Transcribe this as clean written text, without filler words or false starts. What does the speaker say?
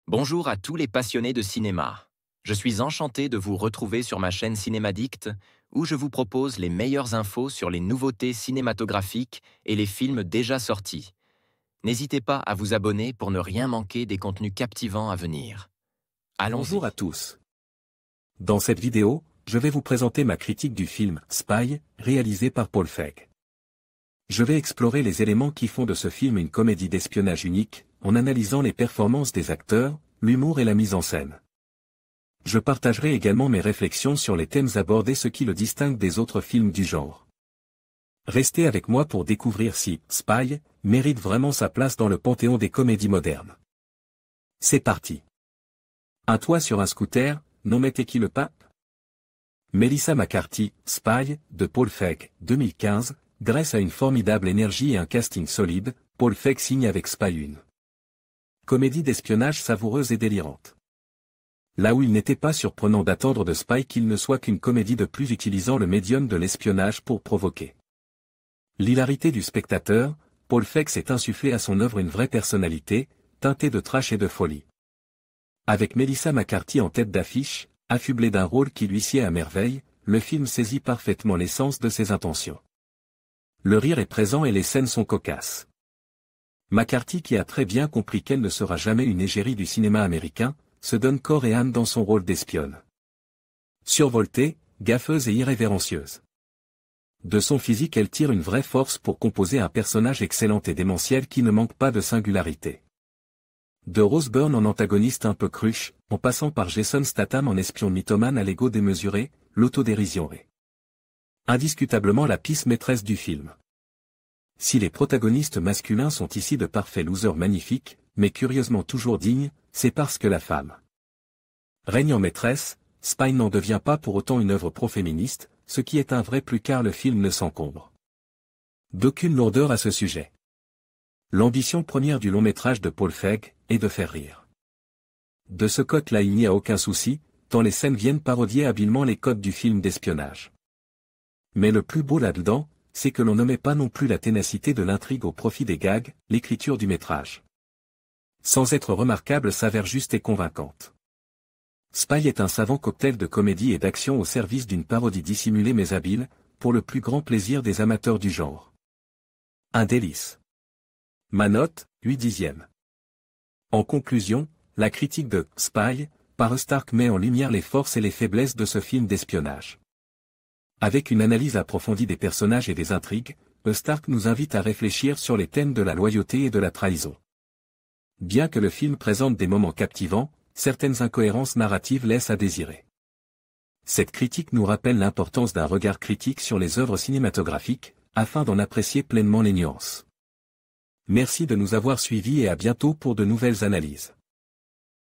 Bonjour à tous les passionnés de cinéma. Je suis enchanté de vous retrouver sur ma chaîne Cinémadicte, où je vous propose les meilleures infos sur les nouveautés cinématographiques et les films déjà sortis. N'hésitez pas à vous abonner pour ne rien manquer des contenus captivants à venir. Allons-y. Bonjour à tous. Dans cette vidéo, je vais vous présenter ma critique du film Spy, réalisé par Paul Feig. Je vais explorer les éléments qui font de ce film une comédie d'espionnage unique, en analysant les performances des acteurs, l'humour et la mise en scène. Je partagerai également mes réflexions sur les thèmes abordés, ce qui le distingue des autres films du genre. Restez avec moi pour découvrir si Spy mérite vraiment sa place dans le panthéon des comédies modernes. C'est parti. Un toit sur un scooter, nommé qui le pape? Melissa McCarthy, Spy, de Paul Feig, 2015, grâce à une formidable énergie et un casting solide, Paul Feig signe avec Spy une comédie d'espionnage savoureuse et délirante. Là où il n'était pas surprenant d'attendre de Spy qu'il ne soit qu'une comédie de plus utilisant le médium de l'espionnage pour provoquer l'hilarité du spectateur, Paul Feig s'est insufflé à son œuvre une vraie personnalité, teintée de trash et de folie. Avec Melissa McCarthy en tête d'affiche, affublée d'un rôle qui lui sied à merveille, le film saisit parfaitement l'essence de ses intentions. Le rire est présent et les scènes sont cocasses. McCarthy, qui a très bien compris qu'elle ne sera jamais une égérie du cinéma américain, se donne corps et âme dans son rôle d'espionne. Survoltée, gaffeuse et irrévérencieuse. De son physique, elle tire une vraie force pour composer un personnage excellent et démentiel qui ne manque pas de singularité. De Rose Byrne en antagoniste un peu cruche, en passant par Jason Statham en espion mythomane à l'ego démesuré, l'autodérision est indiscutablement la pièce maîtresse du film. Si les protagonistes masculins sont ici de parfaits losers magnifiques, mais curieusement toujours dignes, c'est parce que la femme règne en maîtresse. Spy n'en devient pas pour autant une œuvre pro-féministe, ce qui est un vrai plus car le film ne s'encombre d'aucune lourdeur à ce sujet. L'ambition première du long-métrage de Paul Feig est de faire rire. De ce côté-là il n'y a aucun souci, tant les scènes viennent parodier habilement les codes du film d'espionnage. Mais le plus beau là-dedans, c'est que l'on ne met pas non plus la ténacité de l'intrigue au profit des gags, l'écriture du métrage, sans être remarquable, s'avère juste et convaincante. Spy est un savant cocktail de comédie et d'action au service d'une parodie dissimulée mais habile, pour le plus grand plaisir des amateurs du genre. Un délice. Ma note, 8/10. En conclusion, la critique de Spy par Stark met en lumière les forces et les faiblesses de ce film d'espionnage. Avec une analyse approfondie des personnages et des intrigues, Stark nous invite à réfléchir sur les thèmes de la loyauté et de la trahison. Bien que le film présente des moments captivants, certaines incohérences narratives laissent à désirer. Cette critique nous rappelle l'importance d'un regard critique sur les œuvres cinématographiques, afin d'en apprécier pleinement les nuances. Merci de nous avoir suivis et à bientôt pour de nouvelles analyses.